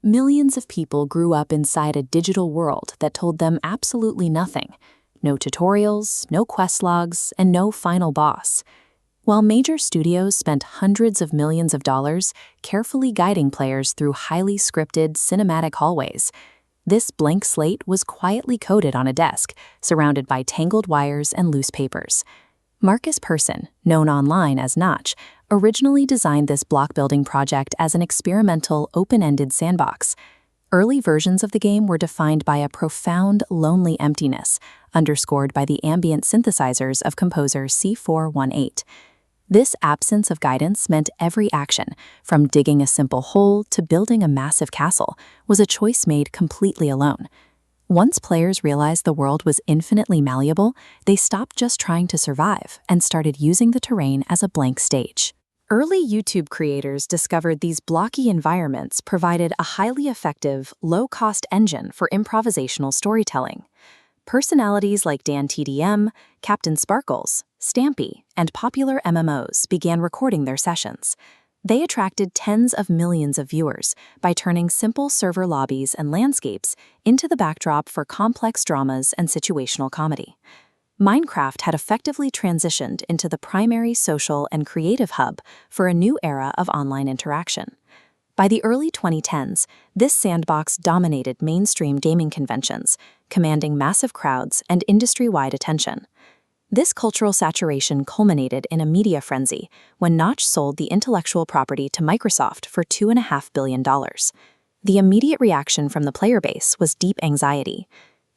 Millions of people grew up inside a digital world that told them absolutely nothing. No tutorials, no quest logs, and no final boss. While major studios spent hundreds of millions of dollars carefully guiding players through highly scripted, cinematic hallways, this blank slate was quietly coded on a desk, surrounded by tangled wires and loose papers. Marcus Persson, known online as Notch, originally designed this block-building project as an experimental, open-ended sandbox. Early versions of the game were defined by a profound, lonely emptiness, underscored by the ambient synthesizers of composer C418. This absence of guidance meant every action, from digging a simple hole to building a massive castle, was a choice made completely alone. Once players realized the world was infinitely malleable, they stopped just trying to survive and started using the terrain as a blank stage. Early YouTube creators discovered these blocky environments provided a highly effective, low-cost engine for improvisational storytelling. Personalities like Dan TDM, Captain Sparkles, Stampy, and popular MMOs began recording their sessions. They attracted tens of millions of viewers by turning simple server lobbies and landscapes into the backdrop for complex dramas and situational comedy. Minecraft had effectively transitioned into the primary social and creative hub for a new era of online interaction. By the early 2010s, this sandbox dominated mainstream gaming conventions, commanding massive crowds and industry-wide attention. This cultural saturation culminated in a media frenzy when Notch sold the intellectual property to Microsoft for $2.5 billion. The immediate reaction from the player base was deep anxiety.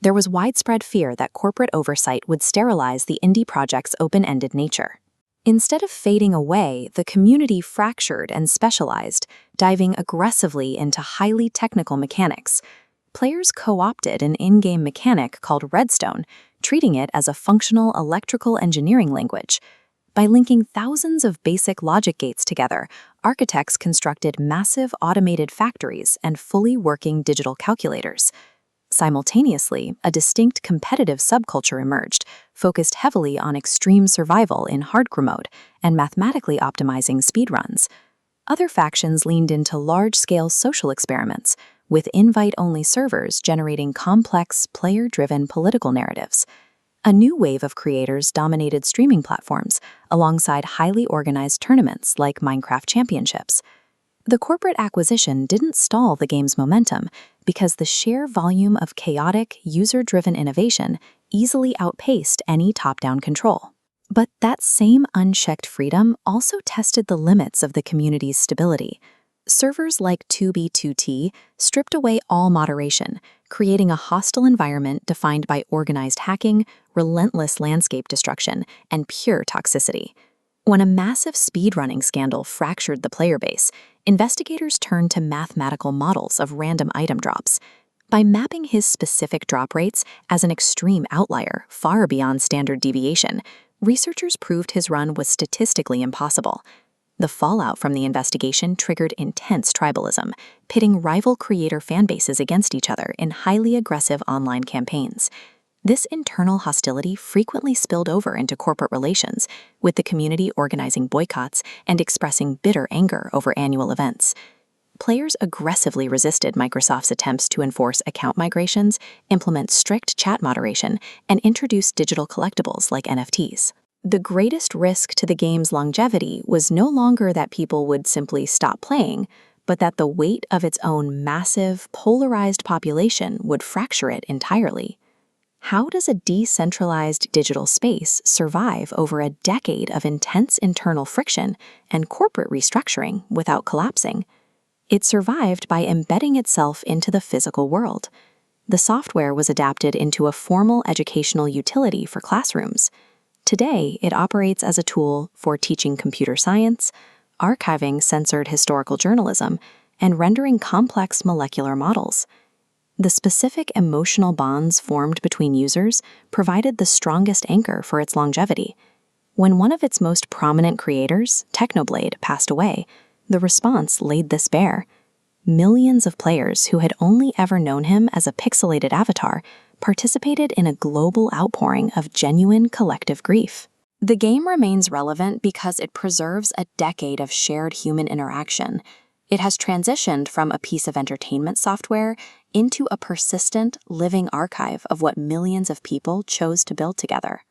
There was widespread fear that corporate oversight would sterilize the indie project's open-ended nature. Instead of fading away, the community fractured and specialized, diving aggressively into highly technical mechanics. Players co-opted an in-game mechanic called Redstone, treating it as a functional electrical engineering language. By linking thousands of basic logic gates together, architects constructed massive automated factories and fully working digital calculators. Simultaneously, a distinct competitive subculture emerged, focused heavily on extreme survival in hardcore mode and mathematically optimizing speedruns. Other factions leaned into large-scale social experiments, with invite-only servers generating complex, player-driven political narratives. A new wave of creators dominated streaming platforms, alongside highly organized tournaments like Minecraft Championships. The corporate acquisition didn't stall the game's momentum because the sheer volume of chaotic, user-driven innovation easily outpaced any top-down control. But that same unchecked freedom also tested the limits of the community's stability. Servers like 2B2T stripped away all moderation, creating a hostile environment defined by organized hacking, relentless landscape destruction, and pure toxicity. When a massive speedrunning scandal fractured the player base, investigators turned to mathematical models of random item drops. By mapping his specific drop rates as an extreme outlier far beyond standard deviation, researchers proved his run was statistically impossible. The fallout from the investigation triggered intense tribalism, pitting rival creator fanbases against each other in highly aggressive online campaigns. This internal hostility frequently spilled over into corporate relations, with the community organizing boycotts and expressing bitter anger over annual events. Players aggressively resisted Microsoft's attempts to enforce account migrations, implement strict chat moderation, and introduce digital collectibles like NFTs. The greatest risk to the game's longevity was no longer that people would simply stop playing, but that the weight of its own massive, polarized population would fracture it entirely. How does a decentralized digital space survive over a decade of intense internal friction and corporate restructuring without collapsing? It survived by embedding itself into the physical world. The software was adapted into a formal educational utility for classrooms. Today, it operates as a tool for teaching computer science, archiving censored historical journalism, and rendering complex molecular models. The specific emotional bonds formed between users provided the strongest anchor for its longevity. When one of its most prominent creators, Technoblade, passed away, the response laid this bare. Millions of players who had only ever known him as a pixelated avatar participated in a global outpouring of genuine collective grief. The game remains relevant because it preserves a decade of shared human interaction. It has transitioned from a piece of entertainment software into a persistent, living archive of what millions of people chose to build together.